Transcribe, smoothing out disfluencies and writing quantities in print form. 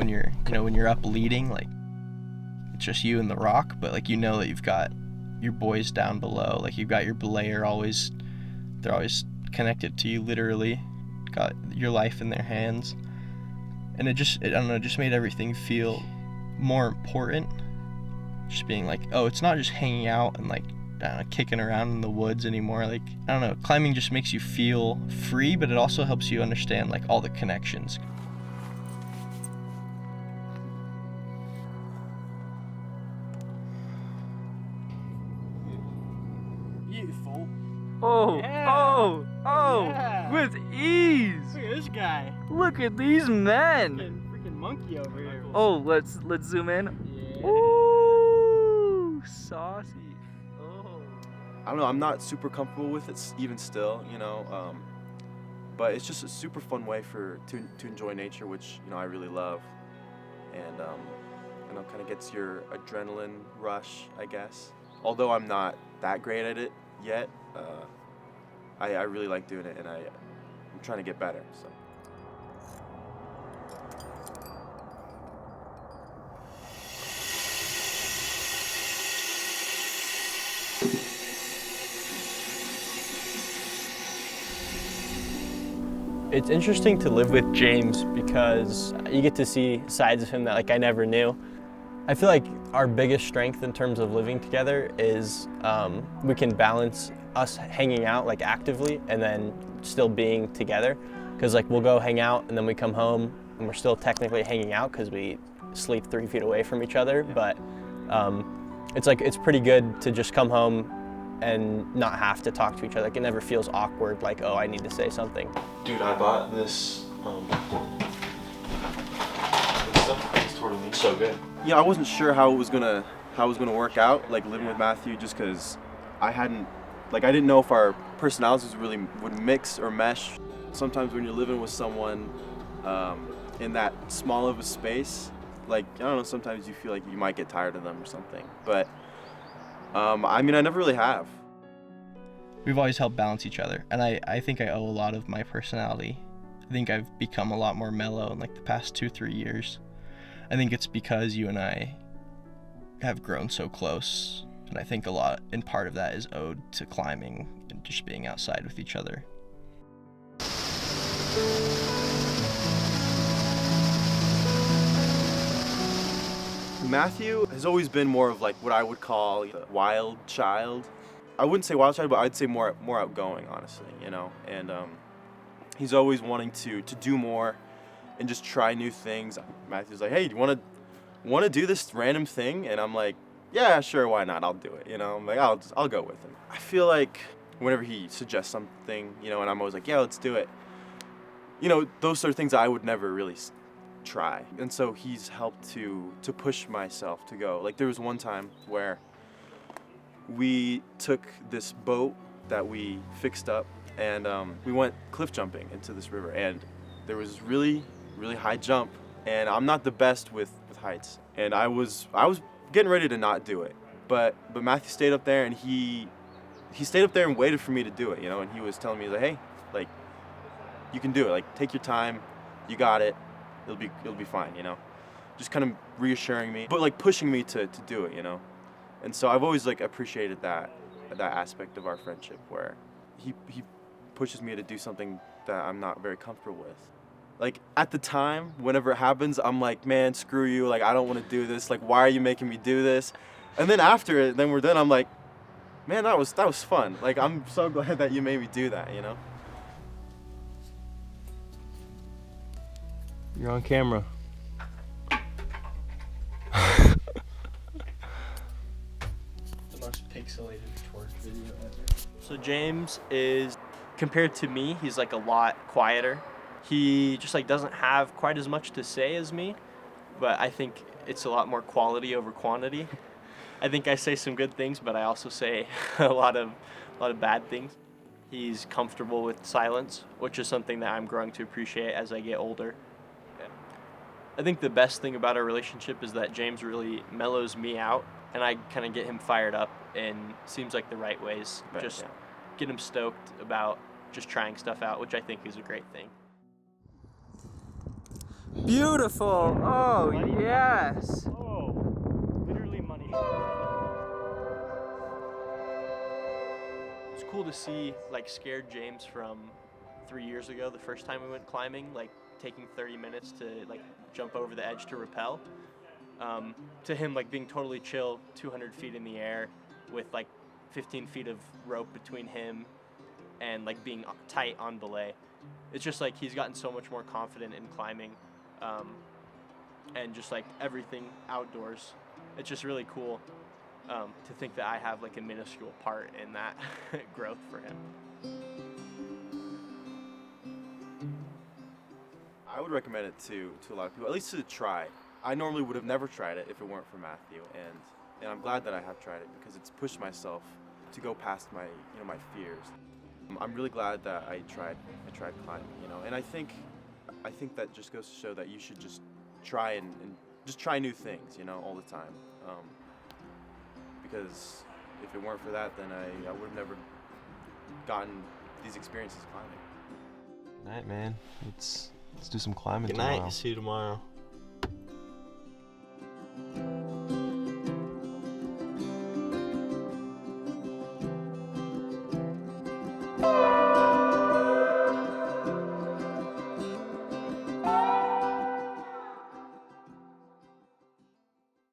when you're up leading, like it's just you and the rock, but like that you've got your boys down below, like you've got your belayer always, they're always connected to you, literally got your life in their hands. And it just made everything feel more important. Just being like, oh, it's not just hanging out and like kicking around in the woods anymore. Like, I don't know, climbing just makes you feel free, but it also helps you understand like all the connections. Beautiful. Oh, Yeah. yeah. With ease. Look at this guy. Look at these men. Freaking monkey over here. Oh, let's zoom in. Yeah. Ooh, saucy. Oh. I don't know, I'm not super comfortable with it even still, but it's just a super fun way to enjoy nature, which, I really love. And, kind of gets your adrenaline rush, I guess. Although I'm not that great at it yet, I really like doing it, and I'm trying to get better, so. It's interesting to live with James because you get to see sides of him that like I never knew. I feel like our biggest strength in terms of living together is we can balance us hanging out like actively and then still being together. Because like we'll go hang out and then we come home and we're still technically hanging out because we sleep 3 feet away from each other. But it's pretty good to just come home and not have to talk to each other. Like it never feels awkward, like, oh, I need to say something. Dude, I bought this stuff. It's totally so good. Yeah, I wasn't sure how it was gonna work out, like living with Matthew, just because I didn't know if our personalities really would mix or mesh. Sometimes when you're living with someone in that small of a space, like, I don't know, sometimes you feel like you might get tired of them or something. But I never really have. We've always helped balance each other, and I think I owe a lot of my personality. I think I've become a lot more mellow in like the past 2-3 years. I think it's because you and I have grown so close, and I think a lot, in part of that, is owed to climbing and just being outside with each other. Matthew has always been more of like what I would call a wild child. I wouldn't say wild child, but I'd say more outgoing, honestly, and he's always wanting to do more and just try new things. Matthew's like, hey, do you want to do this random thing? And I'm like, yeah, sure, why not? I'll do it. I'm like, I'll go with him. I feel like whenever he suggests something, and I'm always like, yeah, let's do it. Those sort of things I would never really try. And so he's helped to push myself to go. Like there was one time where we took this boat that we fixed up and we went cliff jumping into this river, and there was this really, really high jump, and I'm not the best with heights, and I was getting ready to not do it, but Matthew stayed up there, and he stayed up there and waited for me to do it, and he was telling me like, hey, like, you can do it, like, take your time, you got it, it'll be fine, just kind of reassuring me, but like pushing me to do it, and so I've always like appreciated that aspect of our friendship where he pushes me to do something that I'm not very comfortable with. Like at the time, whenever it happens, I'm like, man, screw you, like I don't want to do this, like why are you making me do this? And then after it, then we're done, I'm like, man, that was fun. Like I'm so glad that you made me do that, You're on camera. The most pixelated torch video ever. So James is, compared to me, he's like a lot quieter. He just like doesn't have quite as much to say as me, but I think it's a lot more quality over quantity. I think I say some good things, but I also say a lot of bad things. He's comfortable with silence, which is something that I'm growing to appreciate as I get older. I think the best thing about our relationship is that James really mellows me out, and I kind of get him fired up in seems like the right ways. Right, just yeah. get him stoked about just trying stuff out, which I think is a great thing. Beautiful. Oh, yes. Oh, literally money. It's cool to see like scared James from 3 years ago, the first time we went climbing, like taking 30 minutes to like jump over the edge to rappel. To him, like being totally chill, 200 feet in the air with like 15 feet of rope between him and like being tight on belay. It's just like he's gotten so much more confident in climbing, and just like everything outdoors. It's just really cool to think that I have like a minuscule part in that growth for him. I would recommend it to a lot of people, at least to try. I normally would have never tried it if it weren't for Matthew, and I'm glad that I have tried it because it's pushed myself to go past my my fears. I'm really glad that I tried climbing, and I think that just goes to show that you should just try and just try new things, all the time. Because if it weren't for that, then I would have never gotten these experiences climbing. Good night, man. Let's do some climbing Good tomorrow. night. See you tomorrow.